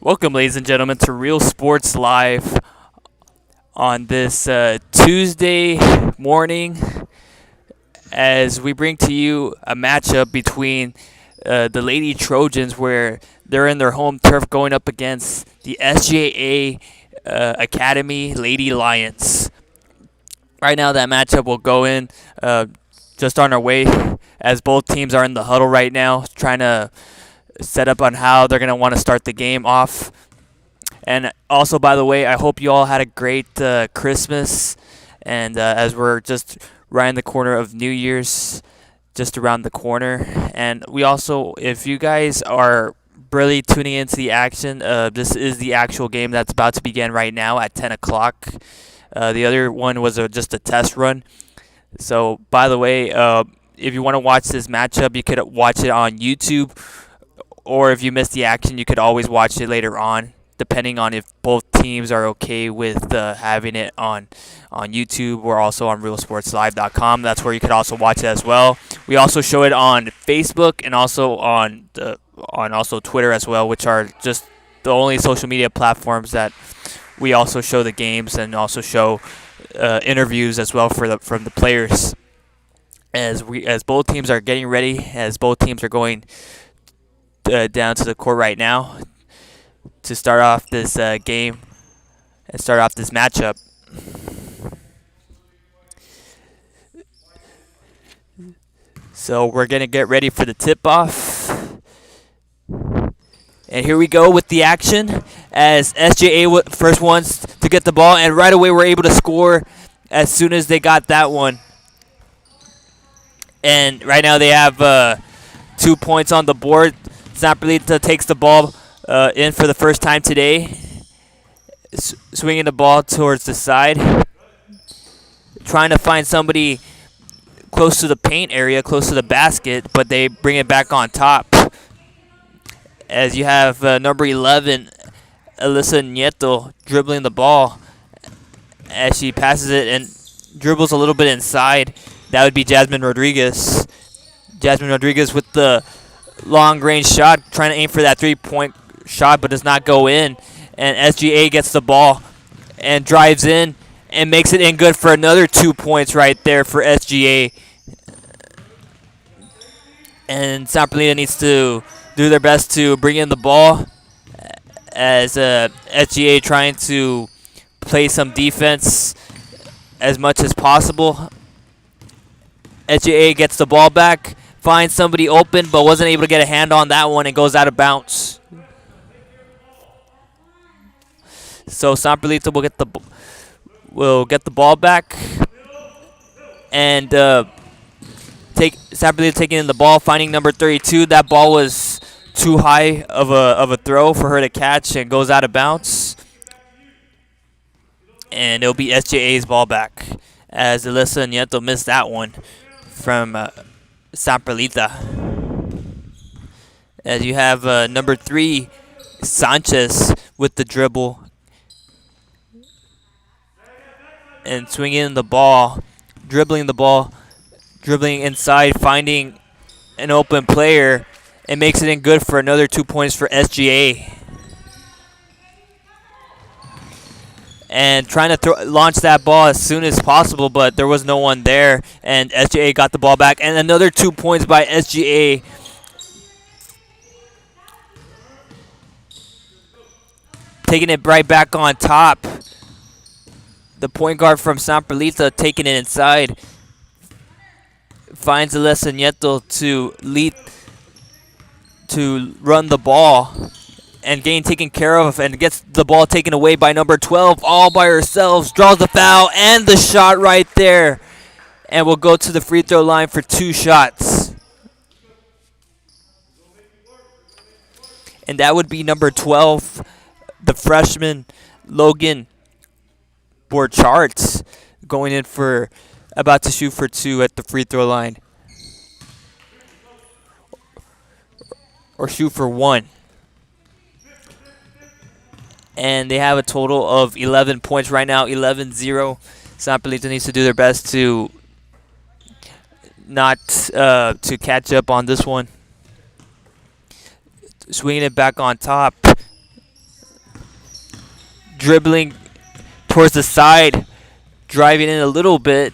Welcome, ladies and gentlemen, to Real Sports Live on this Tuesday morning as we bring to you a matchup between the Lady Trojans, where they're in their home turf going up against the SJA Academy Lady Lions. Right now, that matchup will go in just on our way as both teams are in the huddle right now, trying to set up on how they're going to want to start the game off. And also, by the way, I hope you all had a great Christmas. And as we're just right in the corner of New Year's, just around the corner. And we also, if you guys are really tuning into the action, this is the actual game that's about to begin right now at 10 o'clock. The other one was just a test run. So, by the way, if you want to watch this matchup, you could watch it on YouTube. Or if you missed the action, you could always watch it later on, depending on if both teams are okay with having it on YouTube or also on realsportslive.com. That's where you could also watch it as well. We also show it on Facebook and also on also Twitter as well, which are just the only social media platforms that we also show the games and also show interviews as well from the players. As both teams are getting ready, as both teams are going down to the court right now to start off this game and start off this matchup. So we're going to get ready for the tip-off. And here we go with the action as SJA first ones to get the ball, and right away we're able to score as soon as they got that one. And right now they have 2 points on the board. Perlita takes the ball in for the first time today, swinging the ball towards the side, trying to find somebody close to the paint area, close to the basket, but they bring it back on top. As you have number 11, Alyssa Nieto, dribbling the ball as she passes it and dribbles a little bit inside. That would be Jasmine Rodriguez. Jasmine Rodriguez with the long-range shot, trying to aim for that three-point shot, but does not go in. And SGA gets the ball and drives in and makes it in good for another 2 points right there for SGA. And Perlita needs to do their best to bring in the ball as SGA trying to play some defense as much as possible. SGA gets the ball back, finds somebody open, but wasn't able to get a hand on that one and goes out of bounds. So Perlita will get the ball back, and Perlita taking in the ball, finding number 32. That ball was too high of a throw for her to catch and goes out of bounds. And it'll be SJA's ball back as Alyssa Nieto missed that one from Perlita. As you have number 3, Sanchez, with the dribble and swinging the ball, dribbling inside, finding an open player, and makes it in good for another 2 points for SGA. And trying to launch that ball as soon as possible, but there was no one there, and SGA got the ball back, and another 2 points by SGA. Taking it right back on top. The point guard from Perlita taking it inside. Finds Alyssa Nieto to run the ball and getting taken care of, and gets the ball taken away by number 12 all by herself. Draws the foul and the shot right there, and will go to the free throw line for 2 shots. And that would be number 12, the freshman Logan Borchardt, going in for about to shoot for 2 at the free throw line, or shoot for 1. And they have a total of 11 points right now, 11-0. Perlita needs to do their best to not to catch up on this one. Swinging it back on top. dribbling towards the side, driving in a little bit,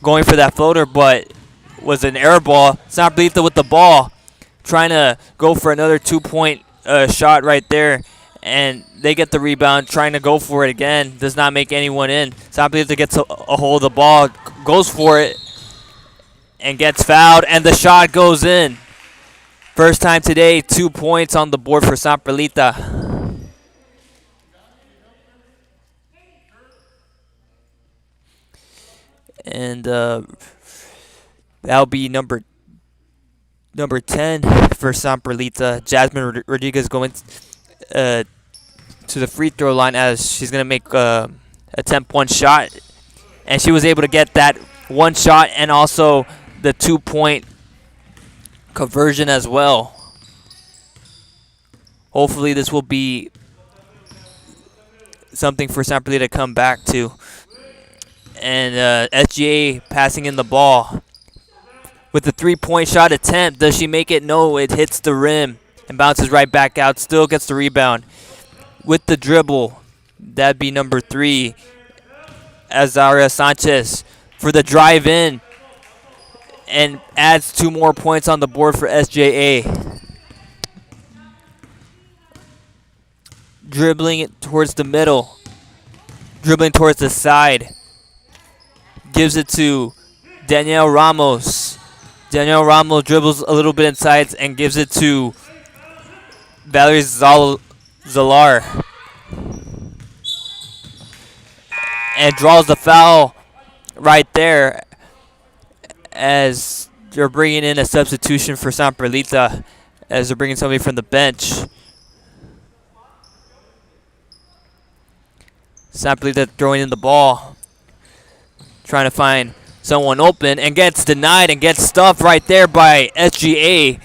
going for that floater, but was an air ball. San Perlita with the ball, trying to go for another 2-point shot right there, and they get the rebound, trying to go for it again. Does not make anyone in. San Perlita gets a hold of the ball, goes for it, and gets fouled, and the shot goes in. First time today, 2 points on the board for San Perlita. And that'll be number 10 for San Perlita. Jasmine Rodriguez going to the free throw line as she's going to make a 10-point shot. And she was able to get that one shot and also the 2-point conversion as well. Hopefully this will be something for San Perlita to come back to. And SGA passing in the ball with the 3-point shot attempt. Does she make it? No, it hits the rim and bounces right back out. Still gets the rebound. With the dribble, that'd be number 3, Azaria Sanchez for the drive in, and adds 2 more points on the board for SJA. Dribbling it towards the middle, dribbling towards the side, gives it to Danielle Ramos. Danielle Ramos dribbles a little bit inside and gives it to Valerie Zalar. And draws the foul right there as they're bringing in a substitution for San Perlita, as they're bringing somebody from the bench. San Perlita throwing in the ball, trying to find someone open, and gets denied and gets stuffed right there by SGA.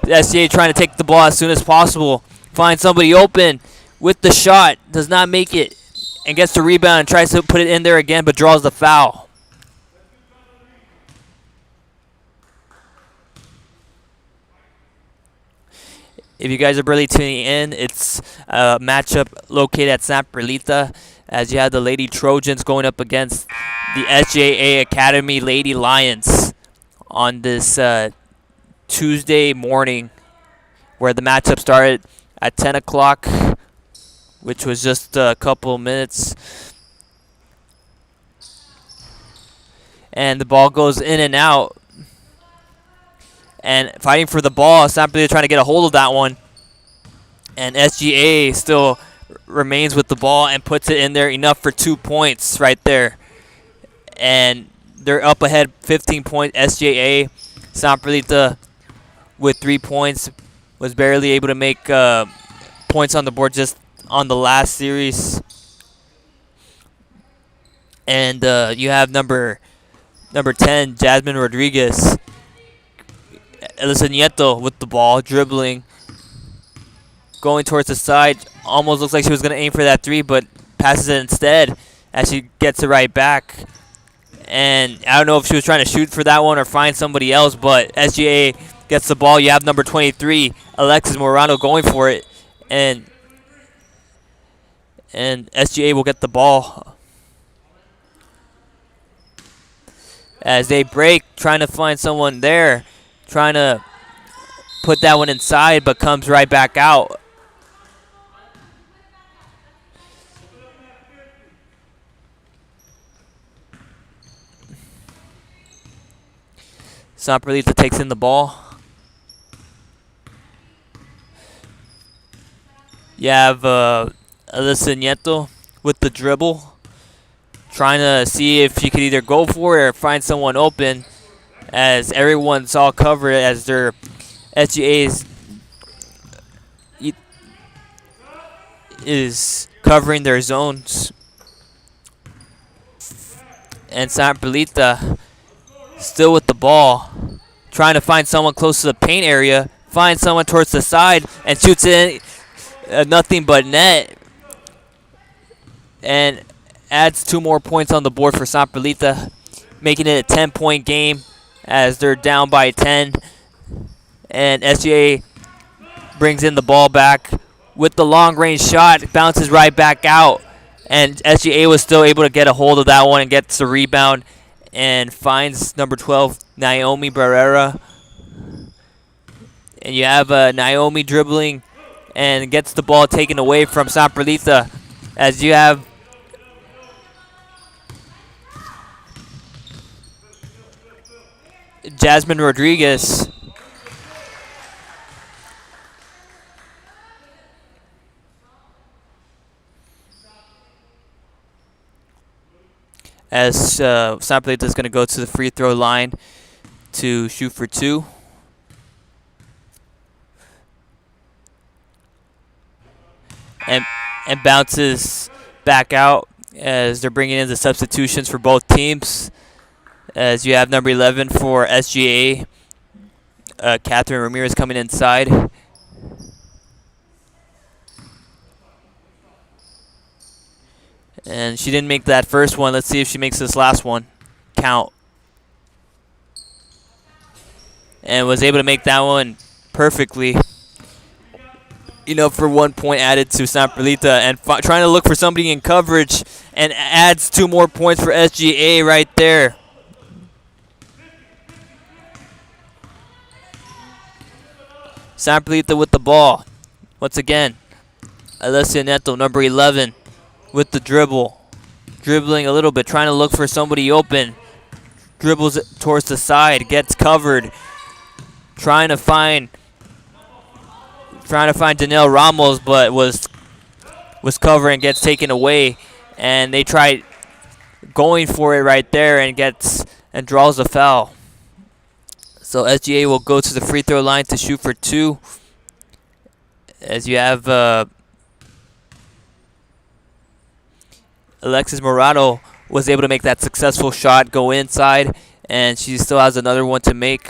SGA trying to take the ball as soon as possible, find somebody open with the shot, does not make it, and gets the rebound and tries to put it in there again, but draws the foul. If you guys are barely tuning in, it's a matchup located at San Perlita, as you have the Lady Trojans going up against the SJA Academy Lady Lions on this Tuesday morning, where the matchup started at 10 o'clock, which was just a couple minutes. And the ball goes in and out. And fighting for the ball, San Perlita trying to get a hold of that one. And SGA still remains with the ball and puts it in there, enough for 2 points right there. And they're up ahead 15 points. SJA, San Perlita with 3 points, was barely able to make points on the board just on the last series. And you have number 10, Jasmine Rodriguez. Elisa Nieto with the ball, dribbling, going towards the side. Almost looks like she was going to aim for that 3, but passes it instead as she gets it right back. And I don't know if she was trying to shoot for that one or find somebody else, but SGA gets the ball. You have number 23, Alexis Morano, going for it. And SGA will get the ball as they break, trying to find someone there, trying to put that one inside, but comes right back out. San Perlita takes in the ball. You have Alyssa Nieto with the dribble, trying to see if she could either go for it or find someone open, as everyone's all covered as their SGA is covering their zones. And San Perlita still with the ball, trying to find someone close to the paint area, finds someone towards the side, and shoots in nothing but net, and adds 2 more points on the board for San Perlita, making it a 10-point game as they're down by 10. And SGA brings in the ball back with the long-range shot. It bounces right back out. And SGA was still able to get a hold of that one and gets the rebound and finds number 12, Naomi Barrera. And you have Naomi dribbling and gets the ball taken away from Perlita, as you have Jasmine Rodriguez. As Perlita is going to go to the free throw line to shoot for two. And bounces back out as they're bringing in the substitutions for both teams. As you have number 11 for SGA, Catherine Ramirez coming inside. And she didn't make that first one. Let's see if she makes this last one count. And was able to make that one perfectly. You know, for 1 point added to Perlita, and trying to look for somebody in coverage, and adds 2 more points for SGA right there. Perlita with the ball. Once again, Alessia Neto, number 11, with the dribble. Dribbling a little bit, trying to look for somebody open. Dribbles it towards the side, gets covered. Trying to find Danelle Ramos, but was covering, gets taken away, and they tried going for it right there and draws a foul. So SGA will go to the free throw line to shoot for two. As you have Alexis Morado was able to make that successful shot, go inside, and she still has another one to make.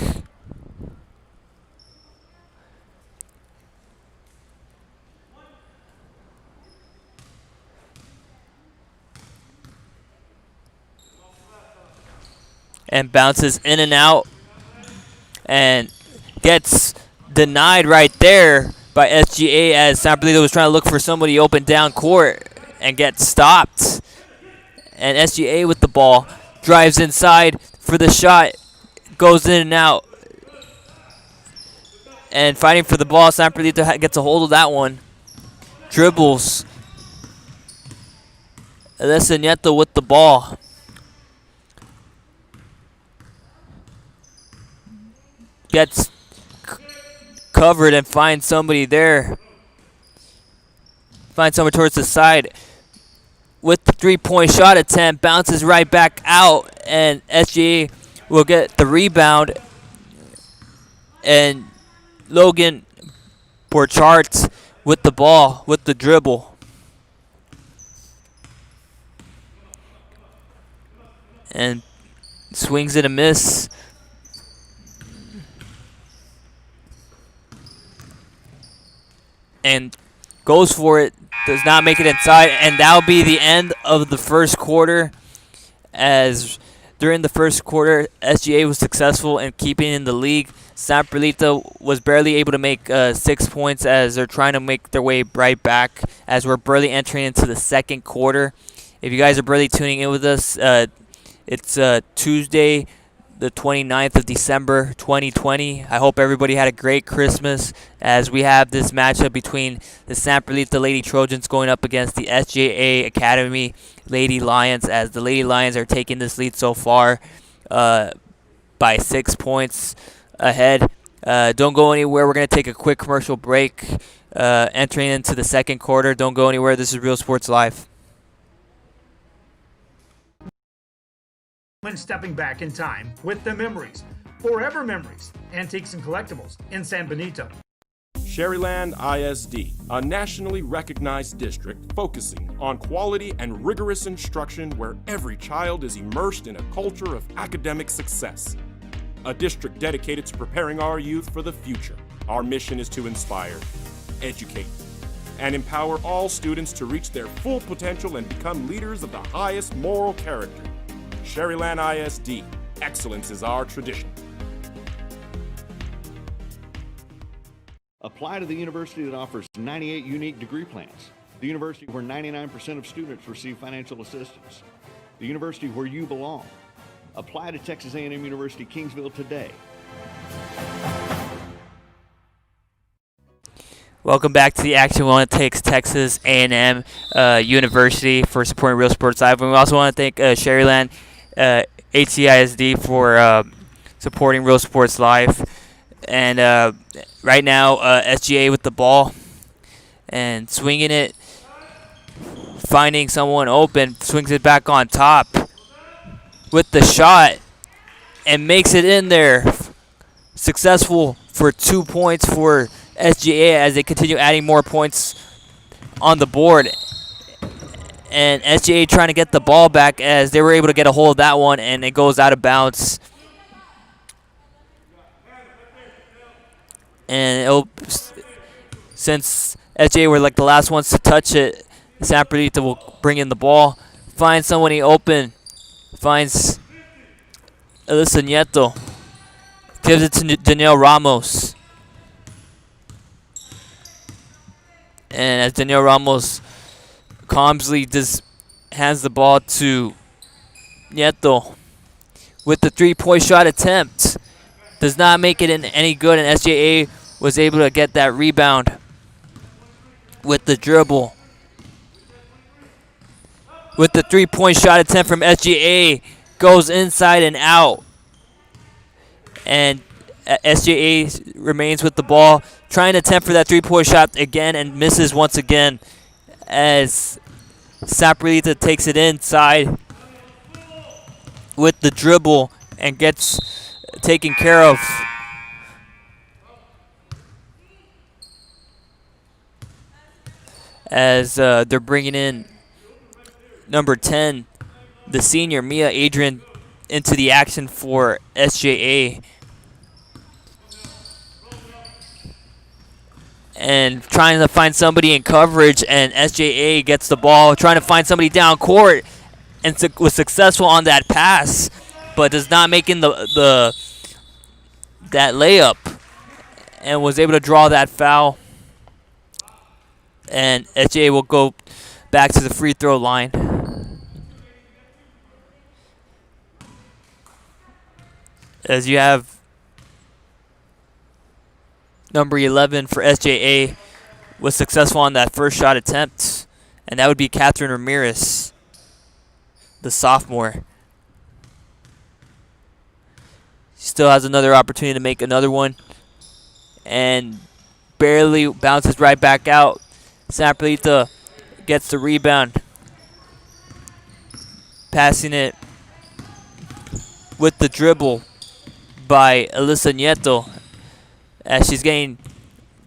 And bounces in and out and gets denied right there by SGA, as Perlita was trying to look for somebody open down court and gets stopped. And SGA with the ball drives inside for the shot, goes in and out. And fighting for the ball, Perlita gets a hold of that one. Dribbles. Alessia Nieto with the ball. Gets covered and finds somebody there. Finds someone towards the side with the 3-point shot attempt. Bounces right back out, and SGA will get the rebound. And Logan Borchardt with the ball, with the dribble. And swings it a miss. And goes for it, does not make it inside, and that'll be the end of the first quarter. As during the first quarter, SGA was successful in keeping in the league. Perlita was barely able to make 6 points, as they're trying to make their way right back as we're barely entering into the second quarter. If you guys are barely tuning in with us, it's Tuesday, the 29th of December, 2020. I hope everybody had a great Christmas, as we have this matchup between the Perlita Lady Trojans going up against the SJA Academy Lady Lions, as the Lady Lions are taking this lead so far by 6 points ahead. Don't go anywhere. We're going to take a quick commercial break entering into the second quarter. Don't go anywhere. This is Real Sports Live. When stepping back in time with the memories, forever memories, antiques and collectibles in San Benito. Sherryland ISD, a nationally recognized district focusing on quality and rigorous instruction where every child is immersed in a culture of academic success. A district dedicated to preparing our youth for the future. Our mission is to inspire, educate, and empower all students to reach their full potential and become leaders of the highest moral character. Sherryland ISD, excellence is our tradition. Apply to the university that offers 98 unique degree plans. The university where 99% of students receive financial assistance. The university where you belong. Apply to Texas A&M University Kingsville today. Welcome back to the action. We want to thank Texas A&M University for supporting Real Sports Live. And we also want to thank Sherryland HCISD for supporting Real Sports Live. And right now, SGA with the ball and swinging it, finding someone open, swings it back on top with the shot and makes it in there. Successful for 2 points for SGA as they continue adding more points on the board. And SGA trying to get the ball back as they were able to get a hold of that one, and it goes out of bounds. And since SGA were like the last ones to touch it, San Perlita will bring in the ball, finds somebody open, finds Alyssa Nieto, gives it to Danielle Ramos. And as Danielle Ramos calmly just hands the ball to Nieto with the three-point shot attempt. Does not make it any good, and SJA was able to get that rebound with the dribble. With the three-point shot attempt from SJA, goes inside and out. And SJA remains with the ball, trying to attempt for that three-point shot again and misses once again as Saprolita takes it inside with the dribble and gets taken care of. As they're bringing in number 10, the senior Mia Adrian, into the action for SJA. And trying to find somebody in coverage, and SJA gets the ball, trying to find somebody down court, and was successful on that pass, but does not make in that layup, and was able to draw that foul. And SJA will go back to the free throw line. As you have number 11 for SJA was successful on that first shot attempt, and that would be Catherine Ramirez, the sophomore. She still has another opportunity to make another one, and barely bounces right back out. Saprolita gets the rebound, passing it with the dribble by Alyssa Nieto as she's getting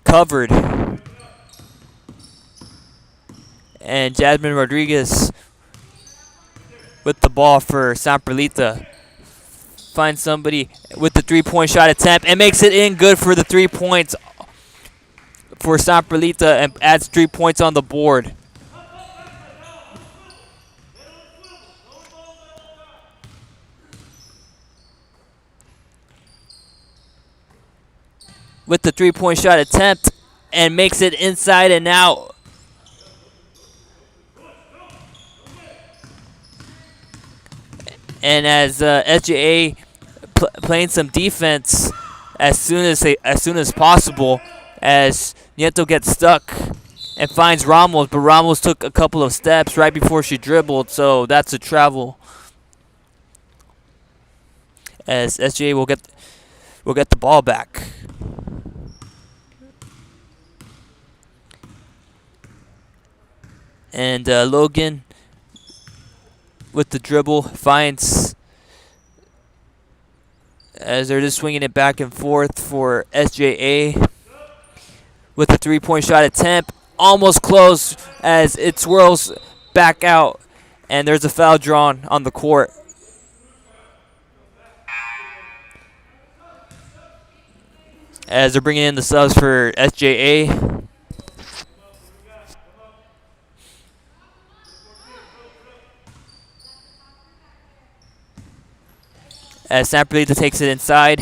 covered. And Jasmine Rodriguez with the ball for Saprolita. Finds somebody with the three-point shot attempt and makes it in good for the 3 points for Saprolita and adds 3 points on the board. With the three-point shot attempt and makes it inside and out. And as SJA playing some defense as soon as possible, as Nieto gets stuck and finds Ramos, but Ramos took a couple of steps right before she dribbled, so that's a travel. As SJA will get the ball back. And Logan with the dribble finds, as they're just swinging it back and forth for SJA with the three-point shot attempt. Almost close as it swirls back out, and there's a foul drawn on the court. As they're bringing in the subs for SJA. As Saprolita takes it inside.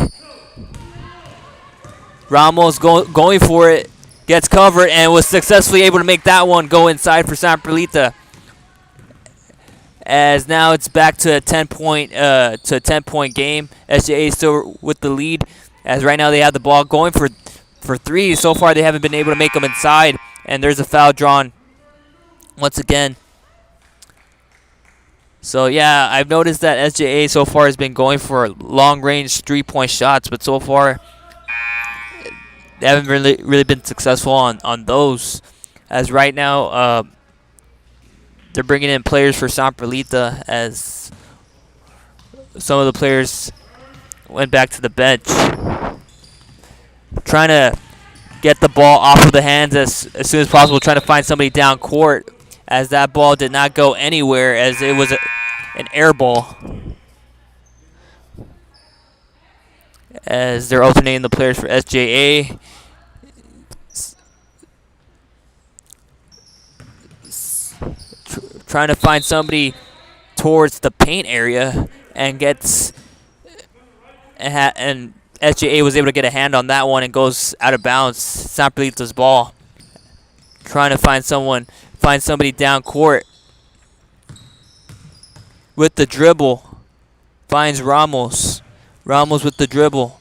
Ramos going for it, gets covered, and was successfully able to make that one go inside for San Perlita. As now it's back to a 10-point game. SJA is still with the lead. As right now they have the ball going for three. So far they haven't been able to make them inside, and there's a foul drawn once again. So yeah, I've noticed that SJA so far has been going for long-range 3-point shots, but so far they haven't really been successful on those. As right now they're bringing in players for San Perlita, as some of the players went back to the bench, trying to get the ball off of the hands as soon as possible, trying to find somebody down court, as that ball did not go anywhere, as it was an air ball. As they're alternating the players for SJA. Trying to find somebody towards the paint area, and and SJA was able to get a hand on that one and goes out of bounds. San Perlita's ball. Trying to find somebody down court with the dribble. Finds Ramos. Ramos with the dribble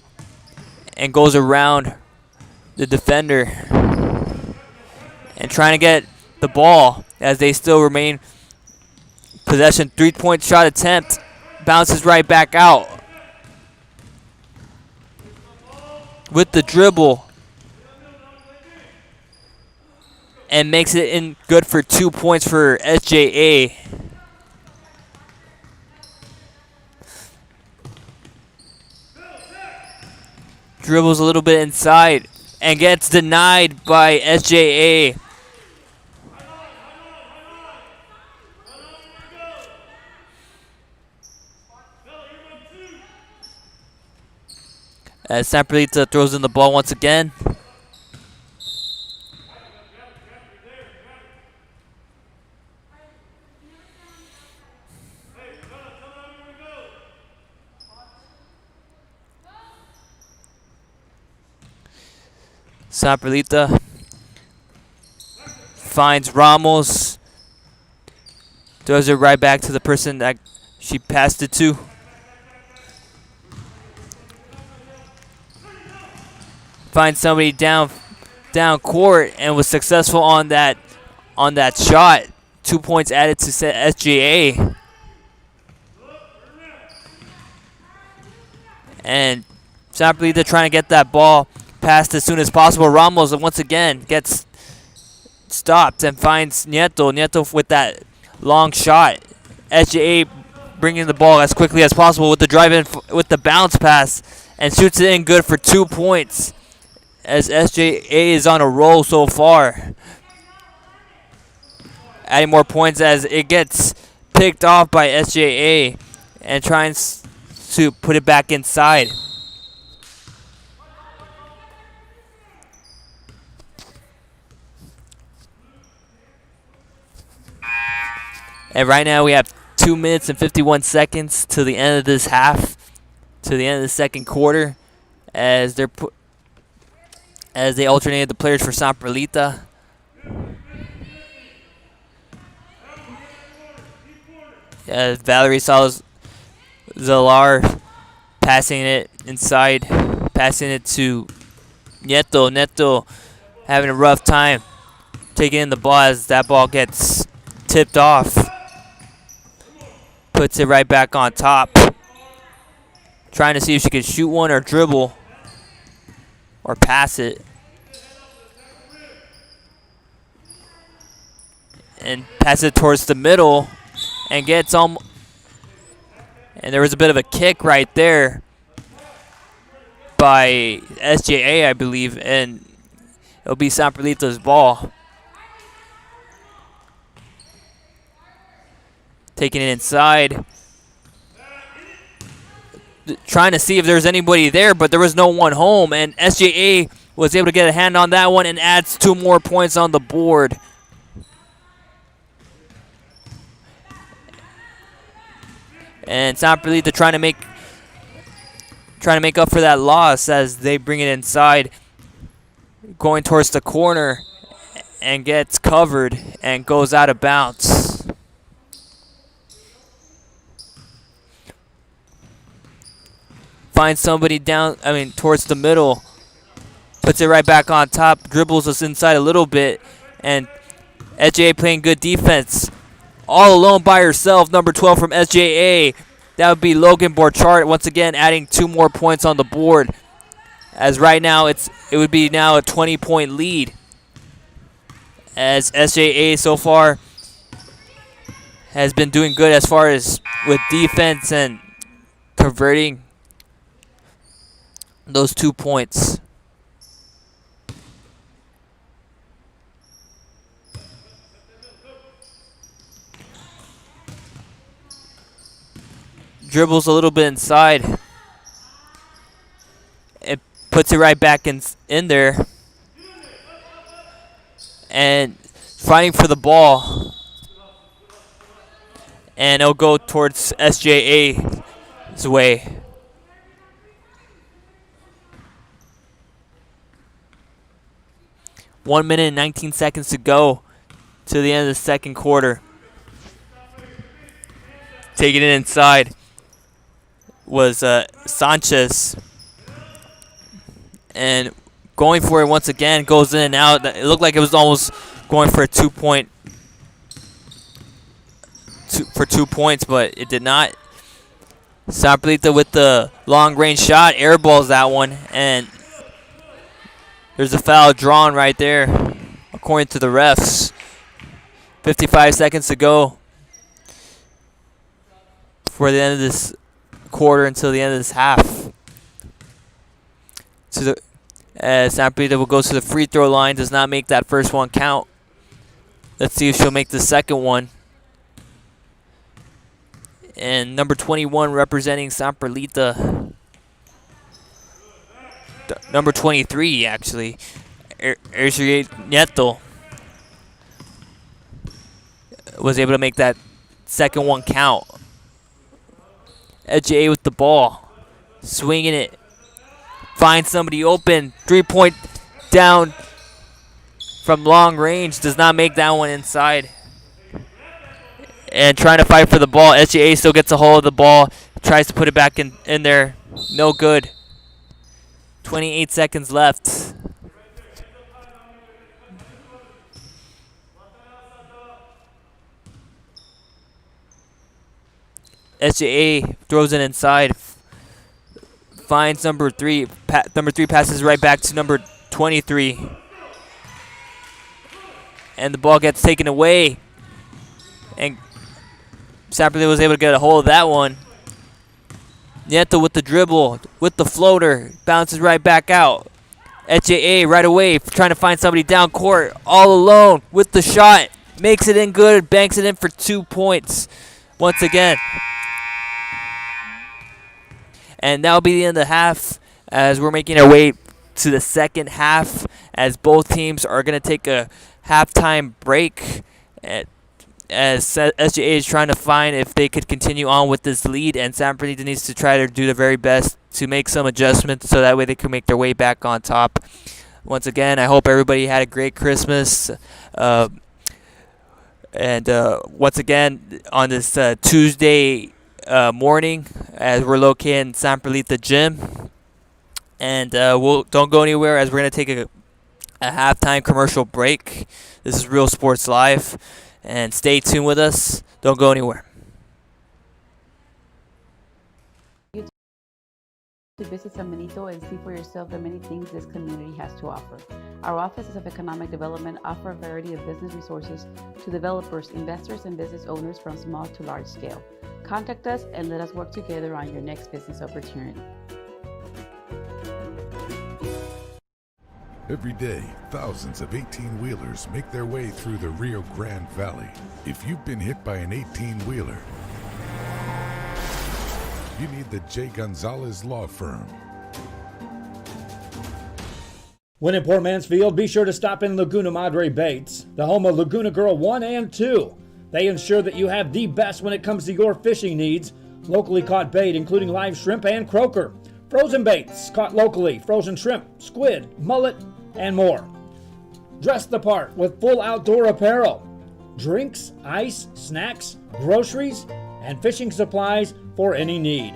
and goes around the defender and trying to get the ball as they still remain possession. 3-point shot attempt, bounces right back out with the dribble and makes it in good for 2 points for SJA. Dribbles a little bit inside and gets denied by SJA. As San Perlita throws in the ball once again. San Perlita finds Ramos. Throws it right back to the person that she passed it to. Finds somebody down court and was successful on that shot. 2 points added to SGA. And San Perlita trying to get that ball passed as soon as possible. Ramos once again gets stopped and finds Nieto. Nieto with that long shot. SGA bringing the ball as quickly as possible with the drive in with the bounce pass and shoots it in good for 2 points. As SJA is on a roll so far. Adding more points as it gets picked off by SJA and trying to put it back inside. And right now we have 2 minutes and 51 seconds to the end of this half, to the end of the second quarter, as they alternated the players for San Perlita. Valerie Salazar passing it inside, passing it to Nieto. Nieto having a rough time taking in the ball as that ball gets tipped off. Puts it right back on top. Trying to see if she can shoot one or dribble or pass it. And pass it towards the middle and gets and there was a bit of a kick right there by SJA, I believe, and it'll be San Perlita's ball. Taking it inside. Trying to see if there's anybody there, but there was no one home, and SJA was able to get a hand on that one and adds 2 more points on the board. And San Perlita trying to make up for that loss as they bring it inside going towards the corner and gets covered and goes out of bounds. Finds somebody towards the middle. Puts it right back on top. Dribbles us inside a little bit. And SJA playing good defense. All alone by herself. Number 12 from SJA. That would be Logan Borchardt. Once again, adding 2 more points on the board. As right now, it would be now a 20-point lead. As SJA so far has been doing good as far as with defense and converting those 2 points. Dribbles a little bit inside. It puts it right back in there. And fighting for the ball. And it'll go towards SJA's way. One minute and 19 seconds to go to the end of the second quarter. Taking it inside was Sanchez. And going for it once again, goes in and out. It looked like it was almost going for a 2 point for 2 points, but it did not. Perlita with the long range shot, airballs that one, and there's a foul drawn right there, according to the refs. 55 seconds to go for the end of this quarter until the end of this half. Perlita will go to the free throw line, does not make that first one count. Let's see if she'll make the second one. And number 21 representing Perlita. Number 23, actually, Ercilla Nieto, was able to make that second one count. SJA with the ball, swinging it, finds somebody open, 3-point down from long range, does not make that one inside. And trying to fight for the ball, SJA still gets a hold of the ball, tries to put it back in there, no good. 28 seconds left. SJA throws it inside. Finds number 3. Number 3 passes right back to number 23. And the ball gets taken away. And Perlita was able to get a hold of that one. Nieto with the dribble, with the floater, bounces right back out. SJA right away, trying to find somebody down court, all alone with the shot. Makes it in good, banks it in for 2 points once again. And that'll be the end of the half as we're making our way to the second half as both teams are going to take a halftime break. As SJA is trying to find if they could continue on with this lead, and Perlita needs to try to do their very best to make some adjustments so that way they can make their way back on top. Once again, I hope everybody had a great Christmas. And once again, on this Tuesday morning, as we're located in Perlita Gym. And don't go anywhere as we're going to take a halftime commercial break. This is Real Sports Live. And stay tuned with us. Don't go anywhere. To visit San Benito and see for yourself the many things this community has to offer. Our offices of economic development offer a variety of business resources to developers, investors, and business owners from small to large scale. Contact us and let us work together on your next business opportunity. Every day, thousands of 18-wheelers make their way through the Rio Grande Valley. If you've been hit by an 18-wheeler, you need the J. Gonzalez Law Firm. When in Port Mansfield, be sure to stop in Laguna Madre Baits, the home of Laguna Girl 1 and 2. They ensure that you have the best when it comes to your fishing needs. Locally caught bait, including live shrimp and croaker. Frozen baits, caught locally, frozen shrimp, squid, mullet, and more. Dress the part with full outdoor apparel. Drinks, ice, snacks, groceries, and fishing supplies for any need.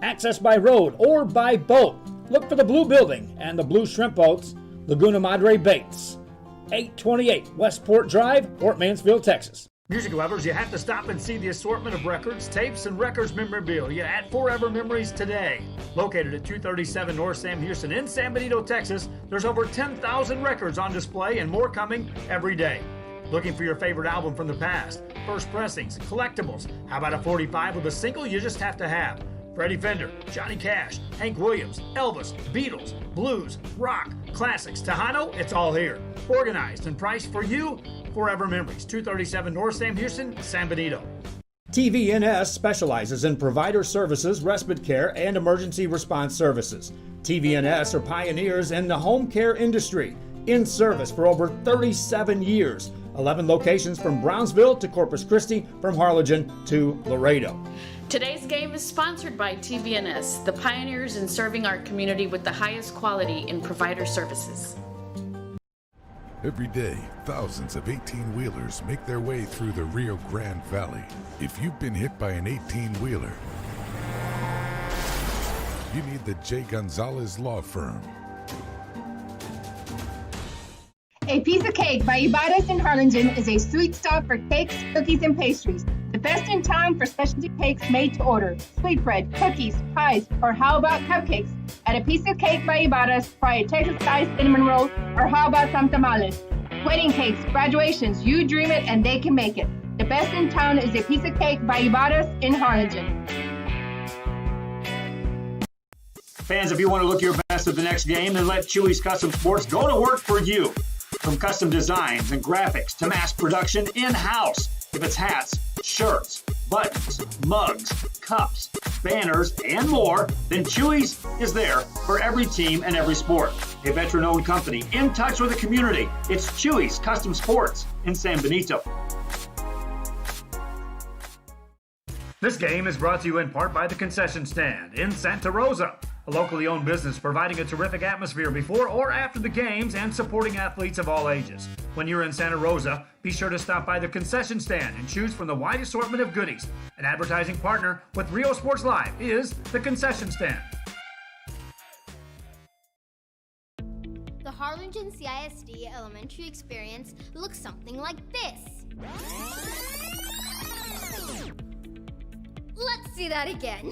Access by road or by boat. Look for the Blue Building and the Blue Shrimp Boats, Laguna Madre Baits. 828 Westport Drive, Fort Mansfield, Texas. Music lovers, you have to stop and see the assortment of records, tapes, and records memorabilia at Forever Memories today. Located at 237 North Sam Houston in San Benito, Texas, there's over 10,000 records on display and more coming every day. Looking for your favorite album from the past, first pressings, collectibles. How about a 45 with a single you just have to have? Freddie Fender, Johnny Cash, Hank Williams, Elvis, Beatles, blues, rock, classics, Tejano, it's all here. Organized and priced for you. Forever Memories, 237 North Sam Houston, San Benito. TVNS specializes in provider services, respite care, and emergency response services. TVNS are pioneers in the home care industry, in service for over 37 years. 11 locations from Brownsville to Corpus Christi, from Harlingen to Laredo. Today's game is sponsored by TVNS, the pioneers in serving our community with the highest quality in provider services. Every day, thousands of 18-wheelers make their way through the Rio Grande Valley. If you've been hit by an 18-wheeler, you need the J. Gonzalez Law Firm. A Piece of Cake by Ibarras in Harlingen is a sweet stop for cakes, cookies, and pastries. The best in town for specialty cakes made to order. Sweetbread, cookies, pies, or how about cupcakes? At A Piece of Cake by Ibarras, try a Texas-style cinnamon roll, or how about some tamales? Wedding cakes, graduations, you dream it and they can make it. The best in town is A Piece of Cake by Ibarras in Harlingen. Fans, if you want to look your best at the next game, then let Chewy's Custom Sports go to work for you. From custom designs and graphics to mass production in-house. If it's hats, shirts, buttons, mugs, cups, banners, and more, then Chewy's is there for every team and every sport. A veteran-owned company in touch with the community. It's Chewy's Custom Sports in San Benito. This game is brought to you in part by the Concession Stand in Santa Rosa, a locally owned business providing a terrific atmosphere before or after the games and supporting athletes of all ages. When you're in Santa Rosa, be sure to stop by the Concession Stand and choose from the wide assortment of goodies. An advertising partner with Rio Sports Live is the Concession Stand. The Harlingen CISD elementary experience looks something like this. Let's see that again.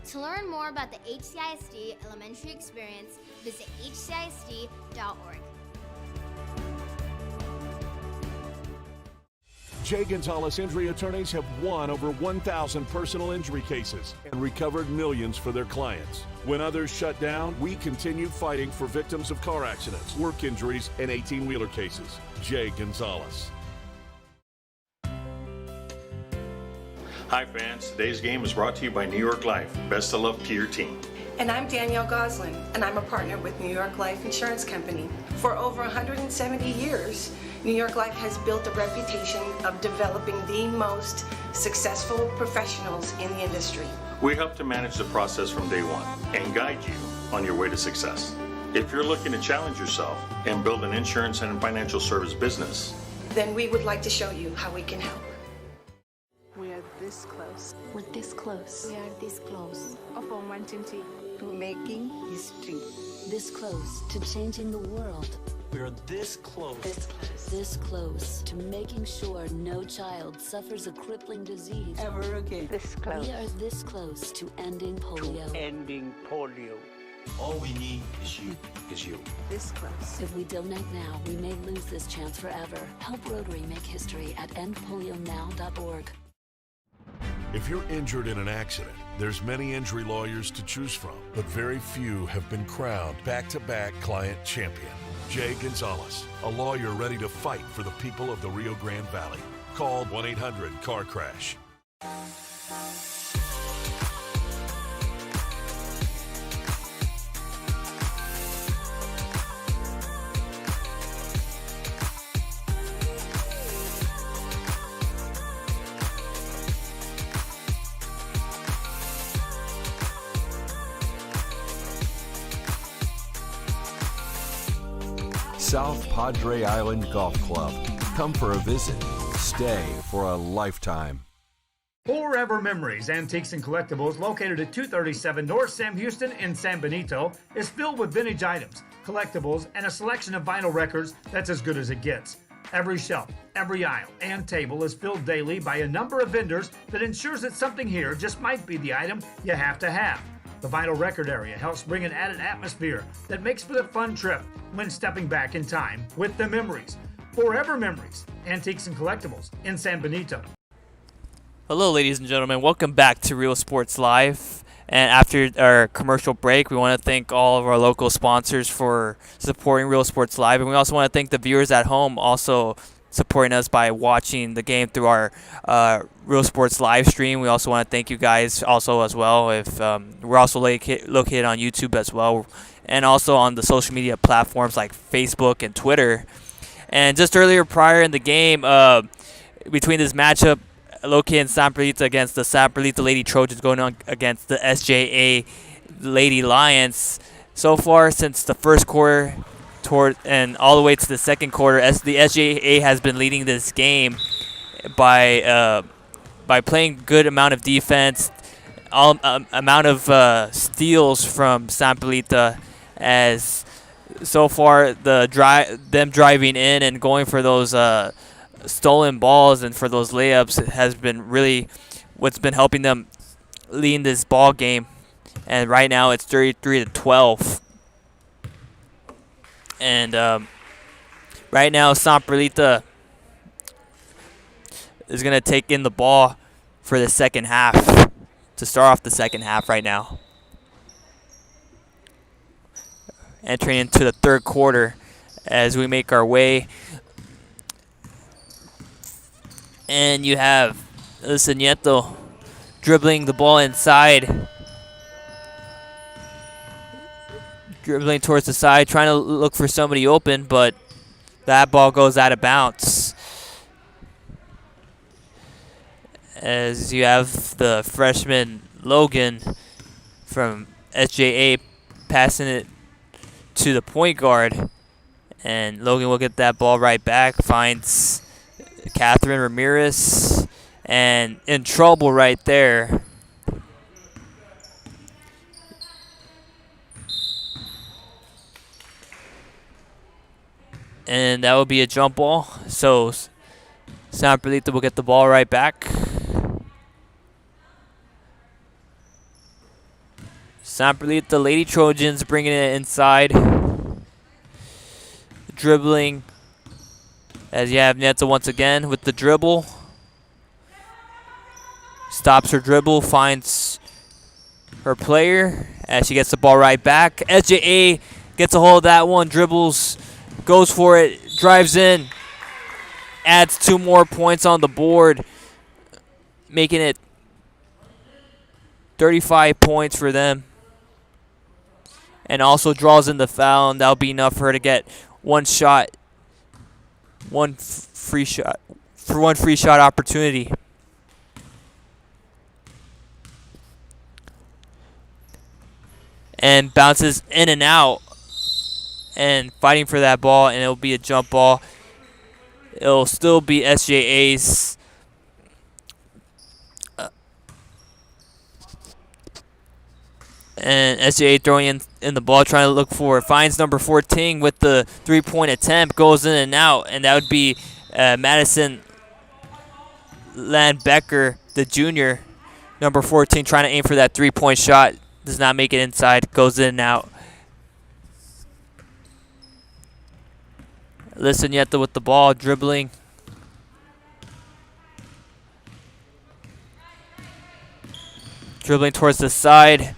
To learn more about the HCISD elementary experience, visit hcisd.org. J. Gonzalez Injury Attorneys have won over 1,000 personal injury cases and recovered millions for their clients. When others shut down, we continue fighting for victims of car accidents, work injuries, and 18-wheeler cases. J. Gonzalez. Hi fans, today's game is brought to you by New York Life. Best of luck to your team. And I'm Danielle Goslin, and I'm a partner with New York Life Insurance Company. For over 170 years, New York Life has built a reputation of developing the most successful professionals in the industry. We help to manage the process from day one and guide you on your way to success. If you're looking to challenge yourself and build an insurance and financial service business, then we would like to show you how we can help. We are this close. We're this close. We are this close. Upon wanting to making history. This close to changing the world. We are this close. This close. This close to making sure no child suffers a crippling disease ever again. This close. We are this close to ending polio. Ending polio. All we need is you. This close. If we donate now, we may lose this chance forever. Help Rotary make history at endpolionow.org. If you're injured in an accident, there's many injury lawyers to choose from, but very few have been crowned back-to-back client champion. Jay Gonzalez, a lawyer ready to fight for the people of the Rio Grande Valley. Call 1-800-CAR-CRASH. South Padre Island Golf Club. Come for a visit. Stay for a lifetime. Forever Memories, Antiques and Collectibles, located at 237 North Sam Houston in San Benito, is filled with vintage items, collectibles, and a selection of vinyl records that's as good as it gets. Every shelf, every aisle, and table is filled daily by a number of vendors that ensures that something here just might be the item you have to have. The vinyl record area helps bring an added atmosphere that makes for the fun trip when stepping back in time with the memories. Forever Memories, Antiques and Collectibles in San Benito. Hello, ladies and gentlemen. Welcome back to Real Sports Live. And after our commercial break, we want to thank all of our local sponsors for supporting Real Sports Live. And we also want to thank the viewers at home also supporting us by watching the game through our Real Sports live stream. We also want to thank you guys also as well. If we're also located on YouTube as well, and also on the social media platforms like Facebook and Twitter. And just earlier, prior in the game, between this matchup, located in San Perlita against the San Perlita Lady Trojans going on against the SJA Lady Lions. So far, since the first quarter and all the way to the second quarter, the SJA has been leading this game by playing good amount of defense, amount of steals from San Perlita. As so far, them driving in and going for those stolen balls and for those layups has been really what's been helping them lead this ball game. And right now it's 33-12. And right now San Perlita is going to take in the ball for the second half, to start off the second half right now. Entering into the third quarter as we make our way. And you have Alyssa Nieto dribbling the ball inside. Dribbling towards the side, trying to look for somebody open, but that ball goes out of bounds. As you have the freshman Logan from SJA passing it to the point guard. And Logan will get that ball right back, finds Catherine Ramirez, and in trouble right there. And that will be a jump ball. So San Perlita will get the ball right back. San Perlita Lady Trojans bringing it inside. Dribbling. As you have Neta once again with the dribble. Stops her dribble, finds her player as she gets the ball right back. SJA gets a hold of that one, dribbles, goes for it, drives in, adds 2 more points on the board, making it 35 points for them. And also draws in the foul, and that'll be enough for her to get one free shot opportunity. And bounces in and out and fighting for that ball, and it'll be a jump ball. It'll still be SJA's and SJA throwing in the ball, trying to look for it. Finds number 14 with the 3-point attempt, goes in and out, and that would be Madison Landbecker, the junior, number 14, trying to aim for that 3-point shot. Does not make it inside, goes in and out. Listen Yetta with the ball, dribbling. Dribbling towards the side.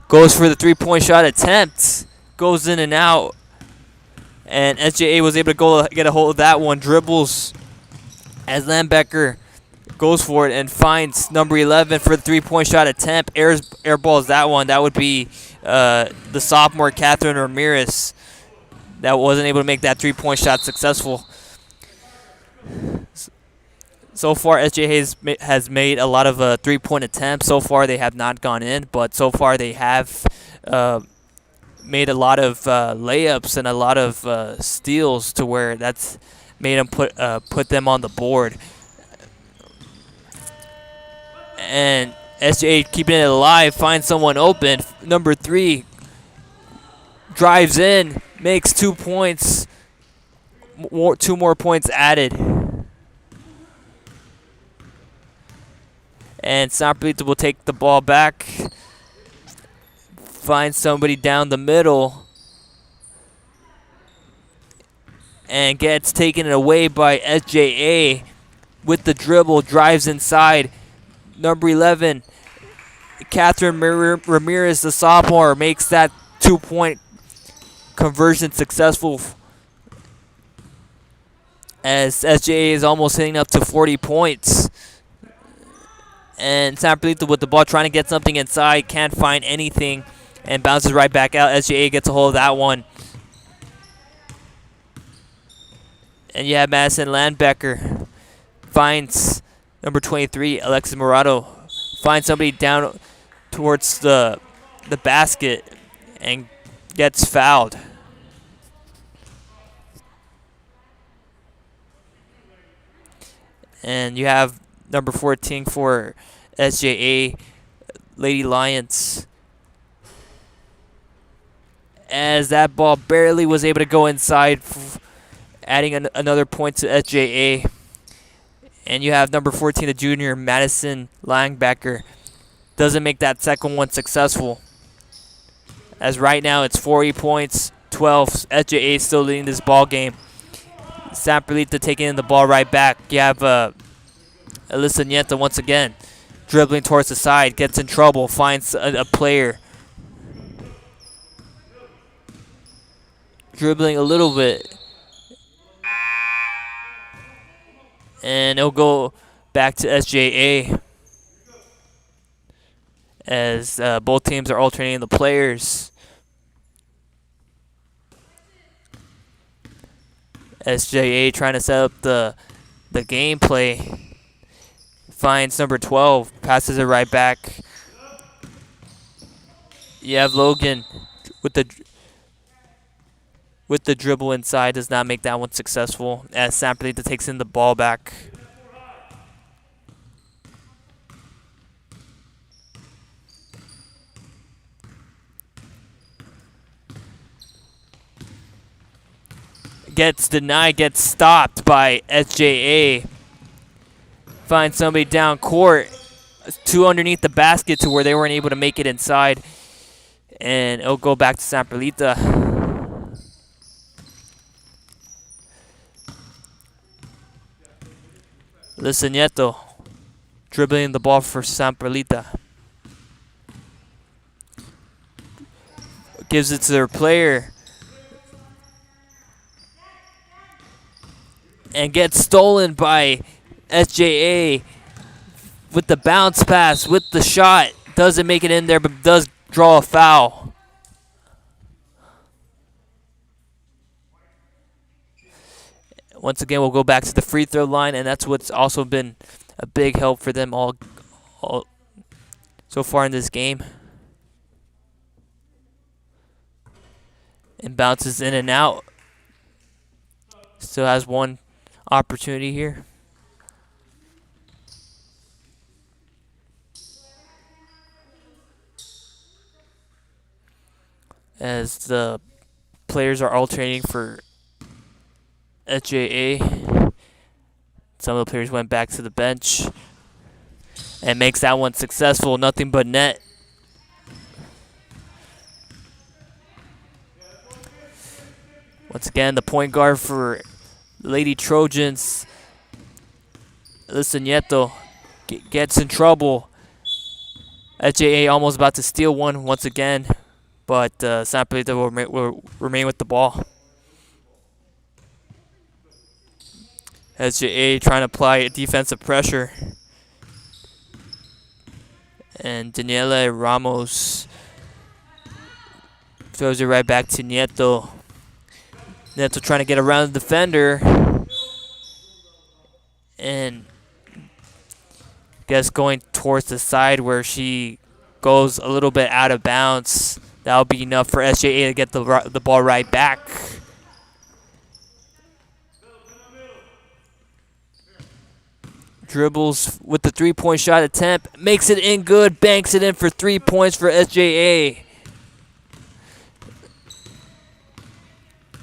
Goes for the 3-point shot attempt. Goes in and out. And SJA was able to get a hold of that one. Dribbles as Landbecker goes for it and finds number 11 for the 3-point shot attempt. Airballs that one. That would be the sophomore Catherine Ramirez. That wasn't able to make that 3-point shot successful. So far, SJA has made a lot of 3-point attempts. So far, they have not gone in, but so far they have made a lot of layups and a lot of steals to where that's made them put them on the board. And SJA keeping it alive, finds someone open. Number 3 drives in, makes 2 points. 2 more points added. And San Perlita will take the ball back. Find somebody down the middle. And gets taken away by SJA with the dribble. Drives inside. Number 11, Catherine Ramirez, the sophomore, makes that 2-point conversion successful as SJA is almost hitting up to 40 points. And San Perlita with the ball trying to get something inside, can't find anything, and bounces right back out. SJA gets a hold of that one. And you have Madison Landbecker finds number 23, Alexis Morado, finds somebody down towards the basket and gets fouled. And you have number 14 for SJA, Lady Lions. As that ball barely was able to go inside, adding another point to SJA. And you have number 14, the junior, Madison Langbacker. Doesn't make that second one successful. As right now it's 40 points, 12. SJA still leading this ball game. San Perlita taking in the ball right back. You have Alyssa Nieta once again. Dribbling towards the side, gets in trouble, finds a player. Dribbling a little bit. And it'll go back to SJA as both teams are alternating the players. SJA trying to set up the gameplay. Finds number 12, passes it right back. You have Logan with the dribble inside, does not make that one successful as San Perlita takes in the ball back. Gets denied, gets stopped by SJA. Finds somebody down court, 2 underneath the basket to where they weren't able to make it inside. And it'll go back to San Perlita. Alyssa Nieto dribbling the ball for San Perlita. Gives it to their player. And gets stolen by SJA with the bounce pass, with the shot. Doesn't make it in there, but does draw a foul. Once again, we'll go back to the free throw line, and that's what's also been a big help for them all so far in this game. And bounces in and out. Still has one opportunity here. As the players are alternating for SJA. Some of the players went back to the bench and makes that one successful. Nothing but net. Once again, the point guard for Lady Trojans, Alyssa Nieto, gets in trouble. SJA almost about to steal one once again, but San Perlita will remain with the ball. SJA trying to apply defensive pressure. And Daniela Ramos throws it right back to Nieto. Nieto trying to get around the defender. And guess going towards the side where she goes a little bit out of bounds. That'll be enough for SJA to get the ball right back. Dribbles with the three-point shot attempt. Makes it in good. Banks it in for 3 points for SJA.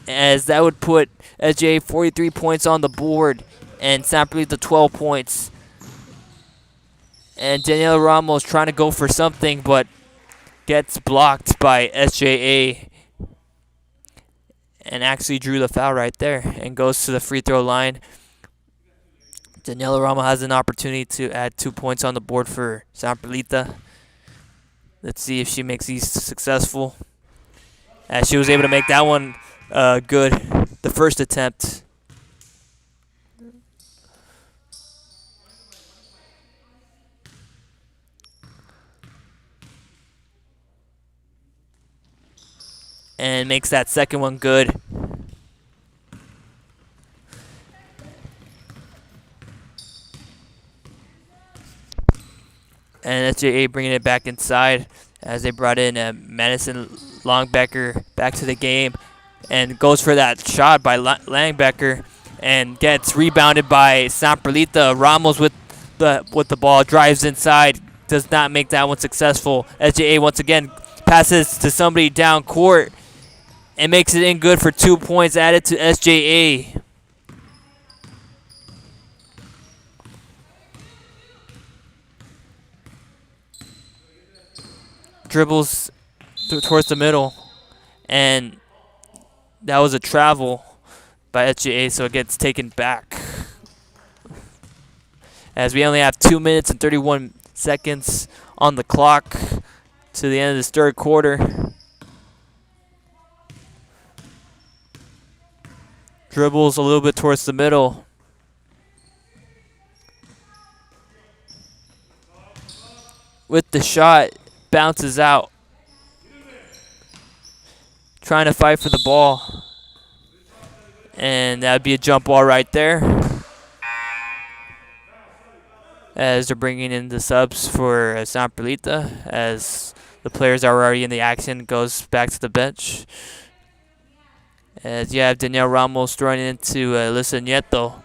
As that would put SJA 43 points on the board. And San Perlita 12 points. And Daniela Ramos trying to go for something, but gets blocked by SJA. And actually drew the foul right there. And goes to the free throw line. Daniela Ramos has an opportunity to add 2 points on the board for San Perlita. Let's see if she makes these successful. As she was able to make that one good, the first attempt. And makes that second one good. And SJA bringing it back inside as they brought in Madison Longbecker back to the game. And goes for that shot by Langbecker and gets rebounded by San Perlita. Ramos with the ball, drives inside, does not make that one successful. SJA once again passes to somebody down court and makes it in good for 2 points added to SJA. Dribbles towards the middle, and that was a travel by SJA, so it gets taken back. As we only have 2 minutes and 31 seconds on the clock to the end of this third quarter. Dribbles a little bit towards the middle. With the shot, bounces out. Trying to fight for the ball. And that would be a jump ball right there. As they're bringing in the subs for San Perlita. As the players are already in the action, goes back to the bench. As you have Danielle Ramos throwing it into Alyssa Nieto.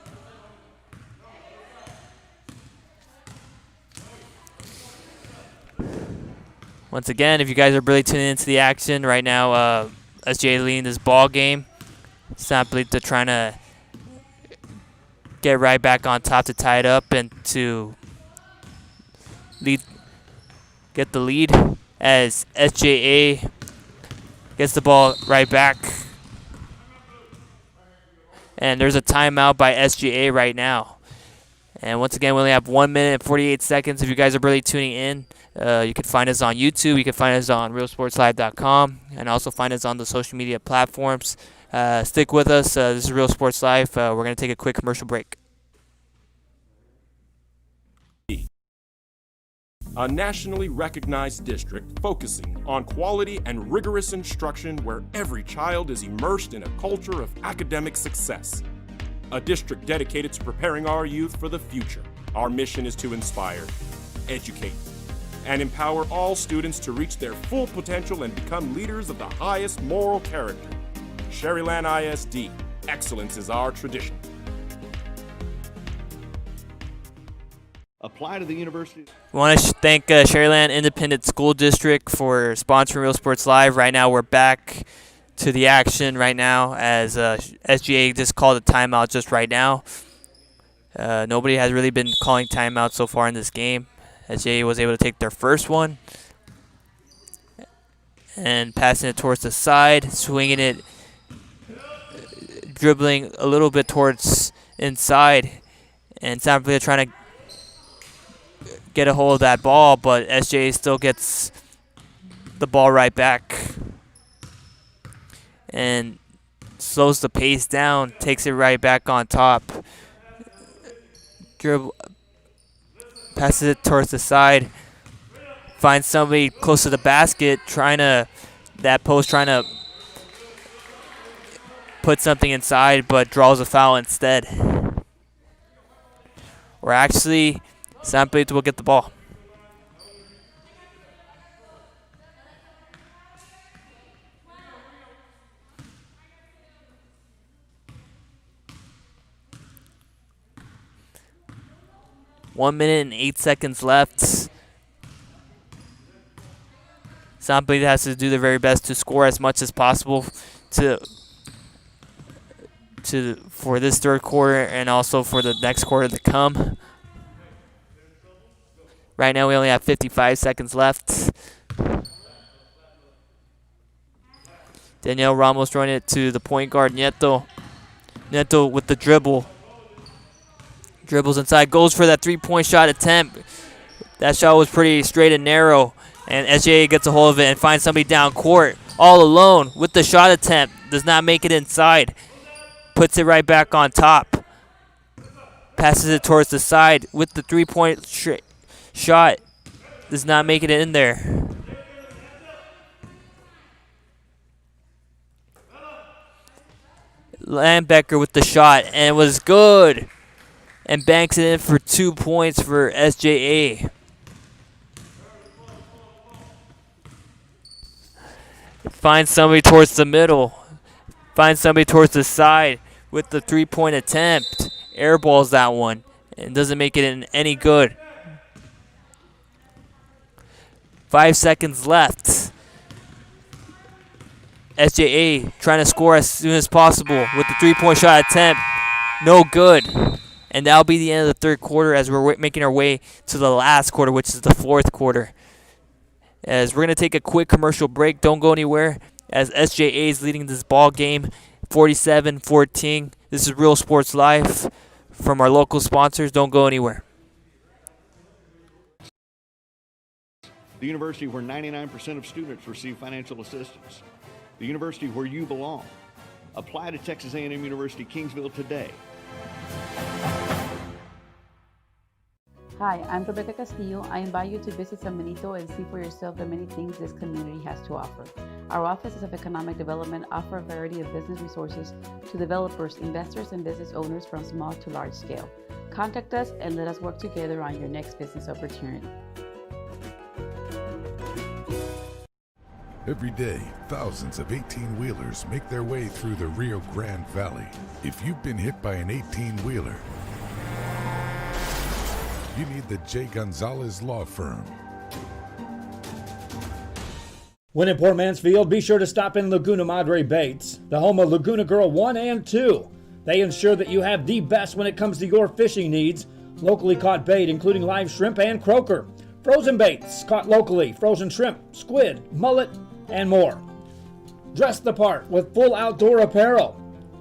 Once again, if you guys are really tuning into the action right now, SJ leading this ball game. San Perlita trying to get right back on top to tie it up and to get the lead as SJA gets the ball right back. And there's a timeout by SGA right now. And once again, we only have 1 minute and 48 seconds. If you guys are really tuning in, you can find us on YouTube. You can find us on realsportslive.com and also find us on the social media platforms. Stick with us. This is Real Sports Live. We're going to take a quick commercial break. A nationally recognized district focusing on quality and rigorous instruction where every child is immersed in a culture of academic success. A district dedicated to preparing our youth for the future. Our mission is to inspire, educate, and empower all students to reach their full potential and become leaders of the highest moral character. Sherryland ISD, excellence is our tradition. Apply to the university. We want to thank Sherryland Independent School District for sponsoring Real Sports Live. Right now, we're back to the action right now as SGA just called a timeout just right now. Nobody has really been calling timeouts so far in this game. SGA was able to take their first one and passing it towards the side, swinging it, dribbling a little bit towards inside, and San Perlita trying to get a hold of that ball, but SJ still gets the ball right back and slows the pace down, takes it right back on top. Dribble, passes it towards the side, finds somebody close to the basket, trying to put something inside, but draws a foul instead. Or actually, San Perlita will get the ball. 1 minute and 8 seconds left. Somebody has to do their very best to score as much as possible for this third quarter and also for the next quarter to come. Right now we only have 55 seconds left. Daniel Ramos throwing it to the point guard, Nieto. Nieto with the dribble. Dribbles inside, goes for that three-point shot attempt. That shot was pretty straight and narrow. And SJA gets a hold of it and finds somebody down court all alone with the shot attempt. Does not make it inside. Puts it right back on top. Passes it towards the side with the three-point shot. Does not make it in there. Lambecker with the shot and it was good. And banks it in for 2 points for SJA. Finds somebody towards the middle. Finds somebody towards the side with the three-point attempt. Airballs that one and doesn't make it any good. 5 seconds left. SJA trying to score as soon as possible with the three-point shot attempt. No good. And that'll be the end of the third quarter as we're making our way to the last quarter, which is the fourth quarter. As we're going to take a quick commercial break. Don't go anywhere as SJA is leading this ball game 47-14. This is Real Sports Live from our local sponsors. Don't go anywhere. The university where 99% of students receive financial assistance. The university where you belong. Apply to Texas A&M University Kingsville today. Hi, I'm Rebecca Castillo. I invite you to visit San Benito and see for yourself the many things this community has to offer. Our offices of economic development offer a variety of business resources to developers, investors, and business owners from small to large scale. Contact us and let us work together on your next business opportunity. Every day, thousands of 18-wheelers make their way through the Rio Grande Valley. If you've been hit by an 18-wheeler, you need the J. Gonzalez Law Firm. When in Port Mansfield, be sure to stop in Laguna Madre Baits, the home of Laguna Girl 1 and 2. They ensure that you have the best when it comes to your fishing needs. Locally caught bait, including live shrimp and croaker. Frozen baits, caught locally, frozen shrimp, squid, mullet, and more. Dress the part with full outdoor apparel.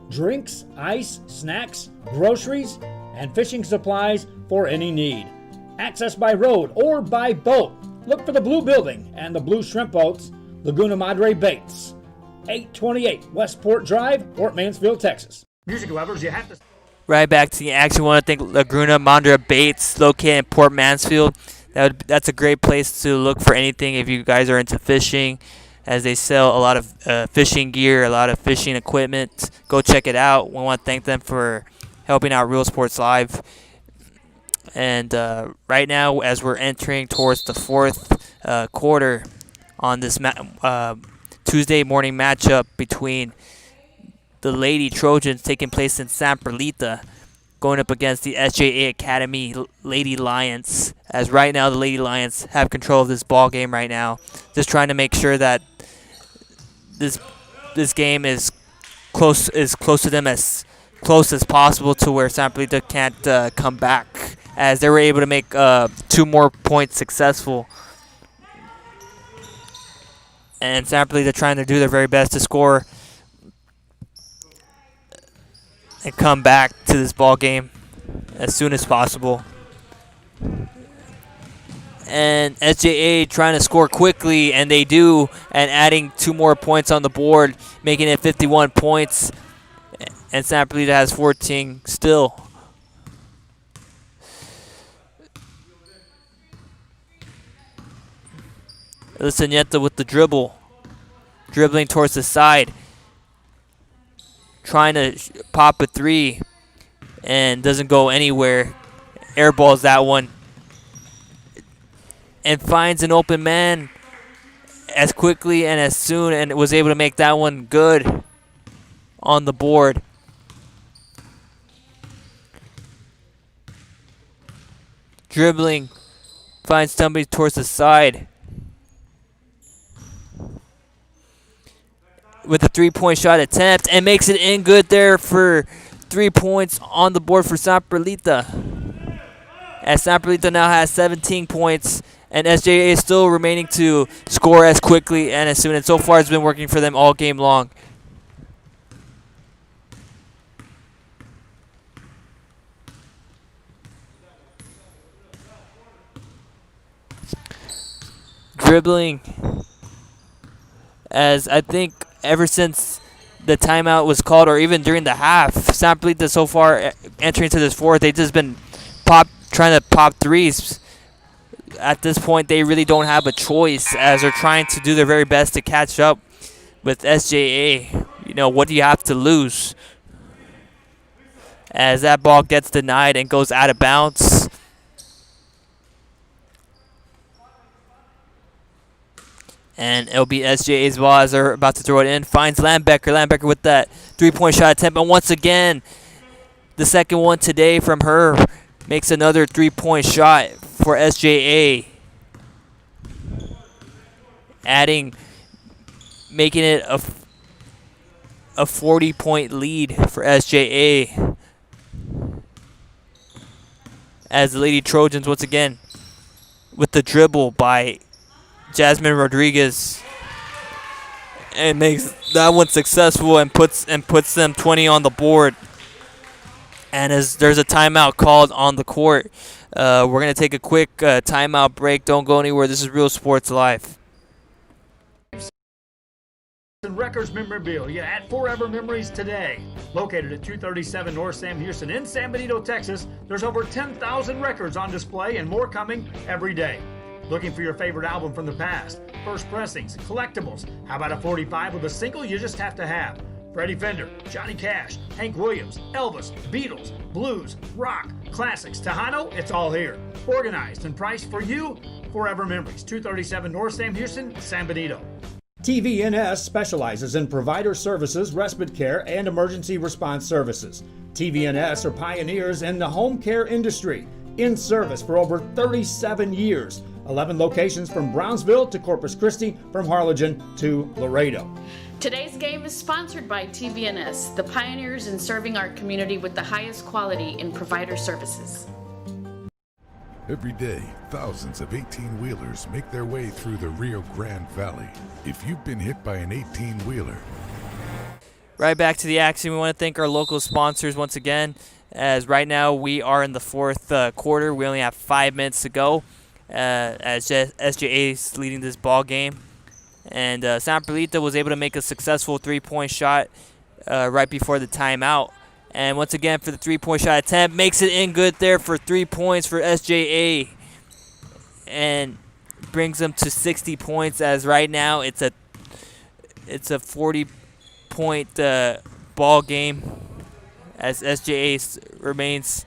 Drinks, ice, snacks, groceries, and fishing supplies for any need. Access by road or by boat. Look for the blue building and the blue shrimp boats, Laguna Madre Baits. 828 Westport Drive, Port Mansfield, Texas. Music lovers, you have to... Right back to the action. I want to thank Laguna Madre Baits, located in Port Mansfield. That's a great place to look for anything if you guys are into fishing, as they sell a lot of fishing gear, a lot of fishing equipment. Go check it out. We want to thank them for helping out Real Sports Live. And right now, as we're entering towards the fourth quarter on this Tuesday morning matchup between the Lady Trojans taking place in San Perlita, going up against the SJA Academy Lady Lions. As right now, the Lady Lions have control of this ball game right now. Just trying to make sure that this game is close to them, as close as possible, to where San Perlita can't come back, as they were able to make 2 more points successful. And San Perlita trying to do their very best to score and come back to this ball game as soon as possible. And SJA trying to score quickly, and they do, and adding 2 more points on the board, making it 51 points. And San Perlita has 14 still. Lisanieta with the dribble. Dribbling towards the side. Trying to pop a 3. And doesn't go anywhere. Airballs that one. And finds an open man as quickly and as soon, and was able to make that one good on the board. dribbling, finds somebody towards the side. With a three-point shot attempt and makes it in good there for 3 points on the board for San Perlita. As San Perlita now has 17 points and SJA is still remaining to score as quickly and as soon. And so far it's been working for them all game long. Dribbling, as I think ever since the timeout was called, or even during the half, San Perlita so far entering to this fourth, they've just been trying to pop threes. At this point, they really don't have a choice as they're trying to do their very best to catch up with SJA. You know, what do you have to lose? As that ball gets denied and goes out of bounds. And it'll be SJA's ball as they're about to throw it in. Finds Lambecker. Lambecker with that three-point shot attempt. And once again, the second one today from her makes another three-point shot for SJA. Making it a 40-point lead for SJA. As the Lady Trojans once again with the dribble by Jasmine Rodriguez, and makes that one successful and puts them 20 on the board. And as there's a timeout called on the court, we're gonna take a quick timeout break. Don't go anywhere. This is Real Sports Live. And Records memorabilia at Forever Memories today. Located at 237 North Sam Houston in San Benito, Texas, there's over 10,000 records on display and more coming every day. Looking for your favorite album from the past? First pressings, collectibles. How about a 45 with a single you just have to have? Freddie Fender, Johnny Cash, Hank Williams, Elvis, Beatles, blues, rock, classics, Tejano, it's all here. Organized and priced for you. Forever Memories, 237 North Sam Houston, San Benito. TVNS specializes in provider services, respite care, and emergency response services. TVNS are pioneers in the home care industry, in service for over 37 years. 11 locations from Brownsville to Corpus Christi, from Harlingen to Laredo. Today's game is sponsored by TVNS, the pioneers in serving our community with the highest quality in provider services. Every day, thousands of 18-wheelers make their way through the Rio Grande Valley. If you've been hit by an 18-wheeler... Right back to the action. We want to thank our local sponsors once again, as right now we are in the fourth quarter. We only have 5 minutes to go, as SJA is leading this ball game. And San Perlita was able to make a successful three-point shot right before the timeout. And once again, for the three-point shot attempt, makes it in good there for 3 points for SJA. And brings them to 60 points, as right now it's a 40-point ball game, as SJA remains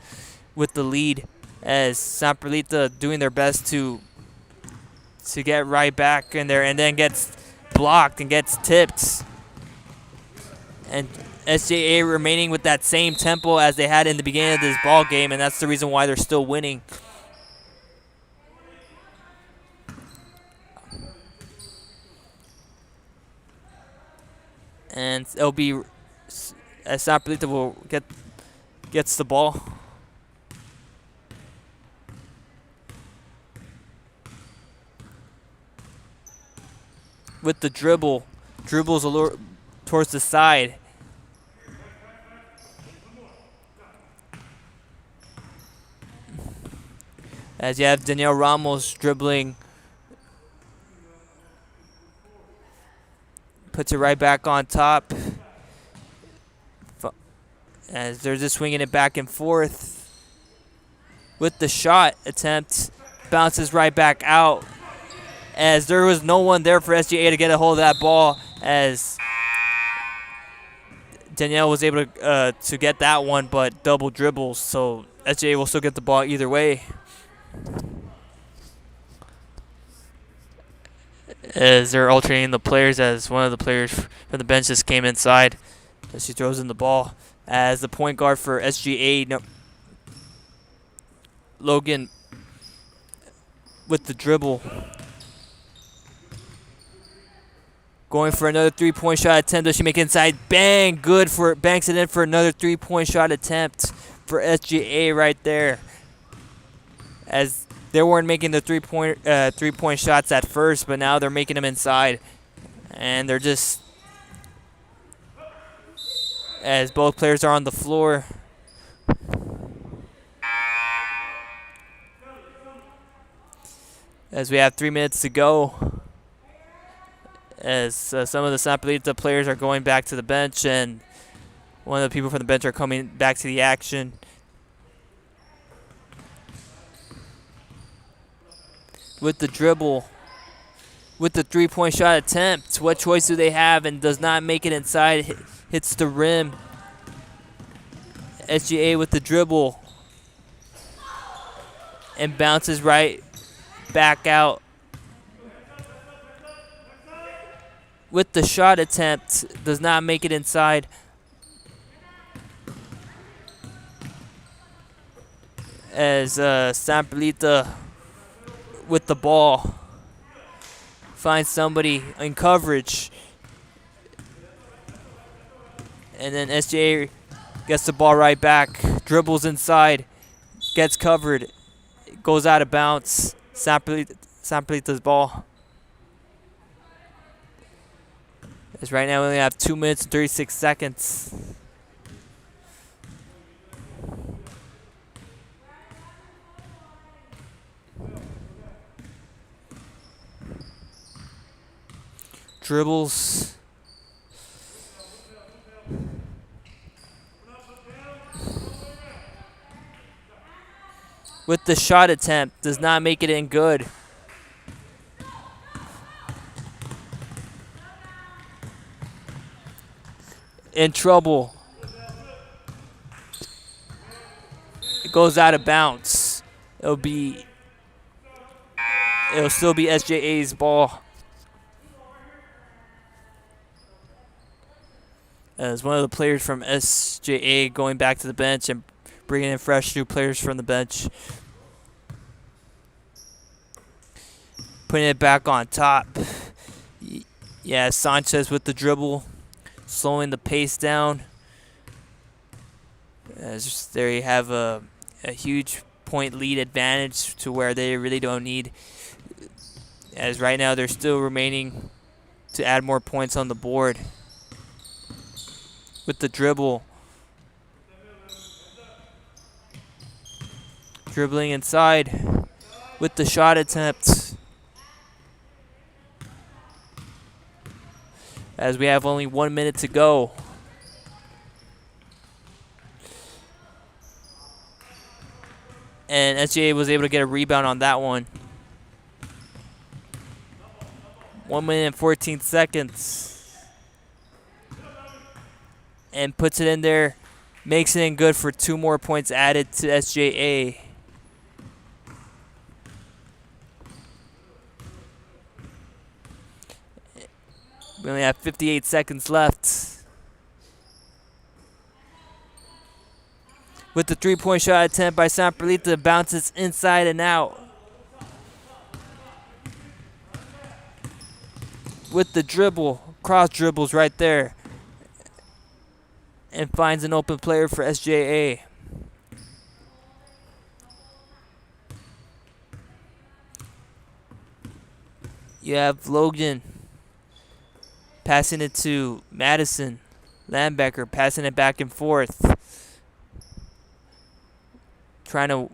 with the lead, as San Perlita doing their best to get right back in there, and then gets blocked and gets tipped. And SJA remaining with that same tempo as they had in the beginning of this ball game, and that's the reason why they're still winning. And it'll be as San Perlita will gets the ball. With the dribbles towards the side. As you have Danielle Ramos dribbling. Puts it right back on top. As they're just swinging it back and forth. With the shot attempt. Bounces right back out. As there was no one there for SGA to get a hold of that ball. As Danielle was able to get that one, but double dribbles. So SGA will still get the ball either way. As they're alternating the players, as one of the players from the bench just came inside as she throws in the ball. As the point guard for SGA, Logan with the dribble. Going for another three-point shot attempt. Does she make it inside? Bang! Good for banks it in for another three-point shot attempt for SGA right there. As they weren't making the three-point shots at first, but now they're making them inside, and they're just as both players are on the floor. As we have 3 minutes to go. As some of the San Perlita players are going back to the bench, and one of the people from the bench are coming back to the action. With the dribble, with the three-point shot attempt, what choice do they have? And does not make it inside, hits the rim. SGA with the dribble, and bounces right back out. With the shot attempt, does not make it inside. As San Perlita with the ball finds somebody in coverage. And then SGA gets the ball right back, dribbles inside, gets covered, goes out of bounds. San Perlita's ball. As right now we only have 2 minutes and 36 seconds. Dribbles. With the shot attempt, does not make it in good. In trouble. It goes out of bounds. It'll still be SJA's ball. As one of the players from SJA going back to the bench and bringing in fresh new players from the bench. Putting it back on top. Yeah, Sanchez with the dribble. Slowing the pace down. As there you have a huge point lead advantage to where they really don't need. As right now they're still remaining to add more points on the board. With the dribble. Dribbling inside. With the shot attempt. As we have only 1 minute to go. And SGA was able to get a rebound on that one. 1 minute and 14 seconds. And puts it in there. Makes it in good for 2 more points added to SJA. We only have 58 seconds left. With the three-point shot attempt by San Perlita, bounces inside and out. With the dribble, cross dribbles right there. And finds an open player for SJA. You have Logan passing it to Madison. Lambecker passing it back and forth. Trying to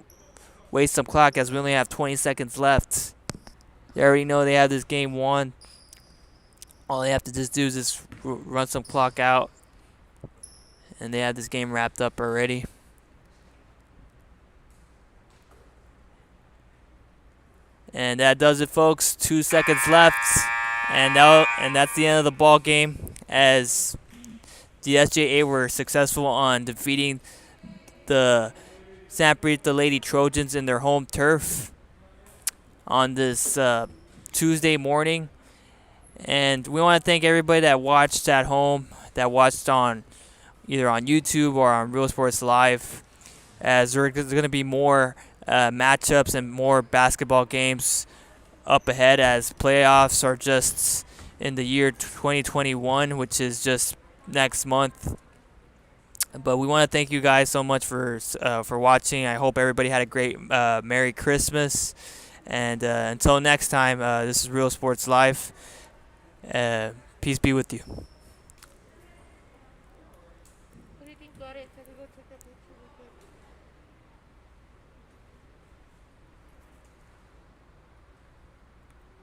waste some clock as we only have 20 seconds left. They already know they have this game won. All they have to just do is just run some clock out. And they have this game wrapped up already. And that does it, folks. 2 seconds left. And that's the end of the ball game, as the SJA were successful on defeating the San Perlita Lady Trojans in their home turf on this Tuesday morning. And we want to thank everybody that watched at home, that watched on either on YouTube or on Real Sports Live, as there's going to be more matchups and more basketball games up ahead, as playoffs are just in the year 2021, which is just next month. But we want to thank you guys so much for watching. I hope everybody had a great Merry Christmas. And until next time, this is Real Sports Life. Peace be with you.